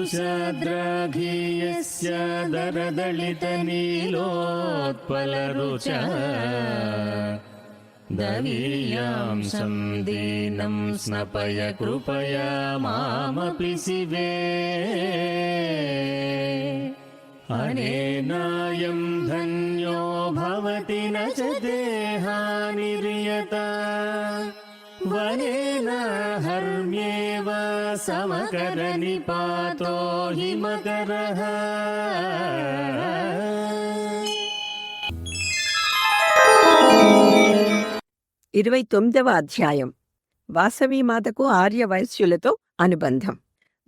दृशाद्राघीयस्य दरदलितनीलोत्पलरुचा दवीयांसं दीनं स्नपय कृपया मामपि शिवे अनेनायं धन्यो भवति न च देहानिर्यता वनेन हर्म्येव समकरनिपातो हि मकरः। 29వ అధ్యాయం. వాసవీమాతకు ఆర్యవైశ్యులతో అనుబంధం.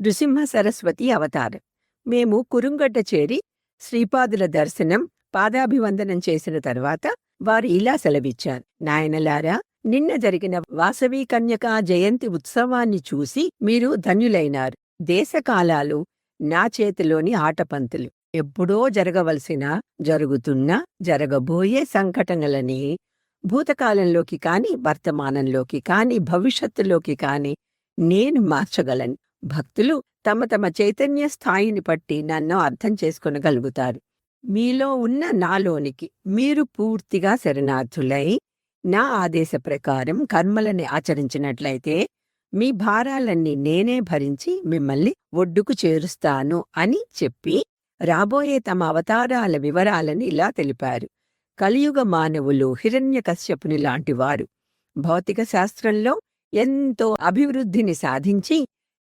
నృసింహ సరస్వతి అవతారం. మేము కురుంగడ్డ చేరి శ్రీపాదుల దర్శనం, పాదాభివందనం చేసిన తర్వాత వారు ఇలా సెలవిచ్చారు. నాయనలారా, నిన్న జరిగిన వాసవీ కన్యకా జయంతి ఉత్సవాన్ని చూసి మీరు ధన్యులైనారు. దేశకాలాలు నా చేతిలోని ఆటపంతులు. ఎప్పుడో జరగవలసిన, జరుగుతున్నా, జరగబోయే సంఘటనలని భూతకాలంలోకి కాని, వర్తమానంలోకి కాని, భవిష్యత్తులోకి కాని నేను మార్చగలను. భక్తులు తమ తమ చైతన్య స్థాయిని బట్టి నన్ను అర్థం చేసుకొనగలుగుతారు. మీలో ఉన్న నాలోనికి మీరు పూర్తిగా శరణార్థులై నా ఆదేశ ప్రకారం కర్మలని ఆచరించినట్లయితే మీ భారాలన్నీ నేనే భరించి మిమ్మల్ని ఒడ్డుకు చేరుస్తాను అని చెప్పి రాబోయే తమ అవతారాల వివరాలని ఇలా తెలిపారు. కలియుగ మానవులు హిరణ్యకశ్యపుని లాంటివారు. భౌతిక శాస్త్రంలో ఎంతో అభివృద్ధిని సాధించి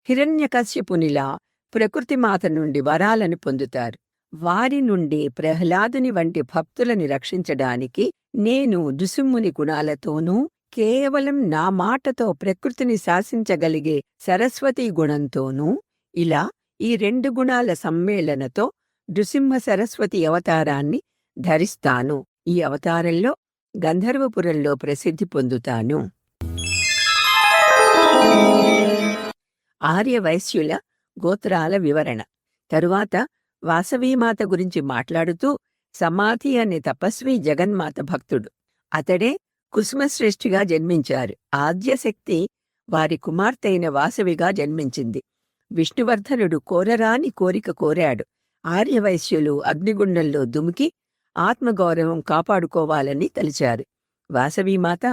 హిరణ్యకశ్యపునిలా ప్రకృతిమాత నుండి వరాలను పొందుతారు. వారి నుండి ప్రహ్లాదుని వంటి భక్తులని రక్షించడానికి నేను నృసింహుని గుణాలతోనూ, కేవలం నా మాటతో ప్రకృతిని శాసించగలిగే సరస్వతీ గుణంతోనూ, ఇలా ఈ 2 గుణాల సమ్మేళనతో నృసింహ సరస్వతి అవతారాన్ని ధరిస్తాను. ఈ అవతారంలో గంధర్వపురంలో ప్రసిద్ధి పొందుతాను. ఆర్యవైశ్యుల గోత్రాల వివరణ. తరువాత వాసవీమాత గురించి మాట్లాడుతూ, సమాధి అనే తపస్వి జగన్మాత భక్తుడు. అతడే కుసుమశ్రేష్ఠిగా జన్మించారు. ఆద్యశక్తి వారి కుమార్తెయిన వాసవిగా జన్మించింది. విష్ణువర్ధనుడు కోరరాని కోరిక కోరాడు. ఆర్యవైశ్యులు అగ్నిగుండంలో దుమికి ఆత్మగౌరవం కాపాడుకోవాలని తలిచారు. వాసవీమాత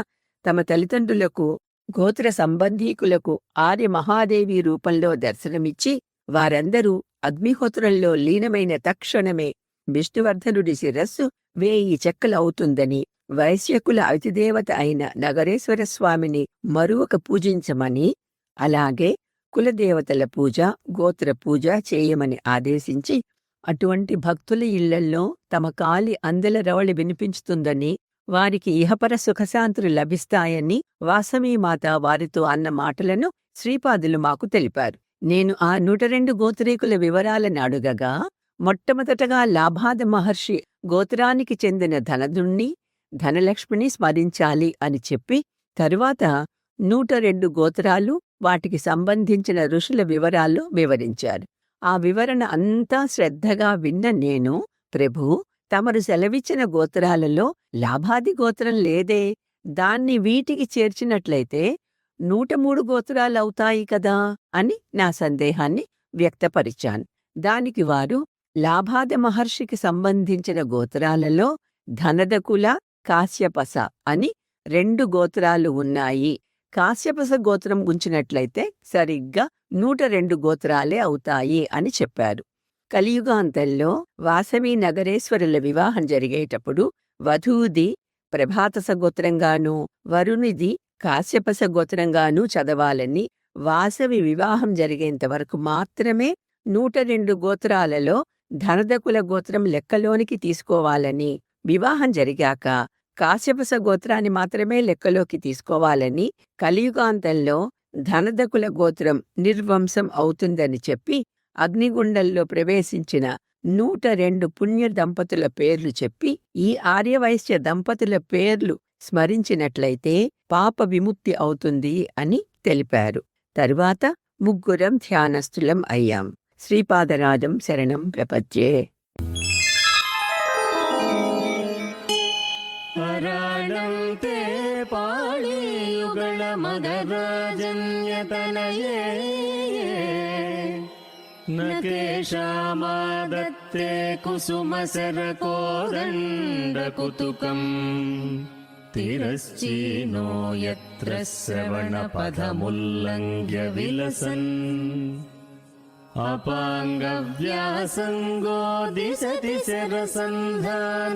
తమ తల్లిదండ్రులకు, గోత్ర సంబంధీకులకు ఆర్య మహాదేవి రూపంలో దర్శనమిచ్చి వారందరూ అగ్నిహోత్రంలో లీనమైన తక్షణమే విష్ణువర్ధనుడి శిరస్సు 1000 చెక్కలవుతుందని, వైశ్యకుల అతిదేవత అయిన నగరేశ్వరస్వామిని మరువక పూజించమని, అలాగే కులదేవతల పూజ, గోత్ర పూజ చేయమని ఆదేశించి, అటువంటి భక్తుల ఇళ్లల్లో తమ కాలి అందెల రవళి వినిపించుతుందని, వారికి ఇహపర సుఖశాంతులు లభిస్తాయని వాసవీమాత వారితో అన్న మాటలను శ్రీపాదులు మాకు తెలిపారు. నేను ఆ 102 గోత్రీకుల వివరాలను అడుగగా, మొట్టమొదటగా లాభాద మహర్షి గోత్రానికి చెందిన ధనదుణ్ణి, ధనలక్ష్మిని స్మరించాలి అని చెప్పి, తరువాత 102 గోత్రాలు, వాటికి సంబంధించిన ఋషుల వివరాలు వివరించారు. ఆ వివరణ అంతా శ్రద్ధగా విన్న నేను, ప్రభూ, తమరు సెలవిచ్చిన గోత్రాలలో లాభాది గోత్రం లేదే, దాన్ని వీటికి చేర్చినట్లయితే 103 గోత్రాలవుతాయి కదా అని నా సందేహాన్ని వ్యక్తపరిచాను. దానికి వారు, లాభాద మహర్షికి సంబంధించిన గోత్రాలలో ధనదకుల, కాశ్యపస అని 2 గోత్రాలు ఉన్నాయి. కాశ్యపస గోత్రం ఉంచినట్లయితే సరిగ్గా 102 గోత్రాలే అవుతాయి అని చెప్పారు. కలియుగాంతంలో వాసవీ నగరేశ్వరుల వివాహం జరిగేటప్పుడు వధూది ప్రభాతస గోత్రంగానూ, వరునిది కాశ్యపస గోత్రంగానూ చదవాలని, వాసవి వివాహం జరిగేంతవరకు మాత్రమే 102 గోత్రాలలో ధనదకుల గోత్రం లెక్కలోనికి తీసుకోవాలని, వివాహం జరిగాక కాశ్యపస గోత్రాన్ని మాత్రమే లెక్కలోకి తీసుకోవాలని, కలియుగాంతంలో ధనదకుల గోత్రం నిర్వంశం అవుతుందని చెప్పి, అగ్నిగుండంలో ప్రవేశించిన 102 పుణ్య దంపతుల పేర్లు చెప్పి, ఈ ఆర్యవైశ్య దంపతుల పేర్లు స్మరించినట్లయితే పాప విముక్తి అవుతుంది అని తెలిపారు. తరువాత ముగ్గురం ధ్యానస్థులం అయ్యాం. శ్రీపాదరాజం శరణం ప్రపద్యే. ಪರಾಣಂತೆ ಪಾಳಿಯುಗಳ ಮಗರಾಜನ್ಯತನಯೇ न केषामादत्ते कुसुमसरकोदण्डकुतुकम् तिरश्चीनो यत्र श्रवणपथमुल्लङ्घ्य विलसन् अपाङ्गव्यासङ्गो दिशति शरसन्धानधिषणाम्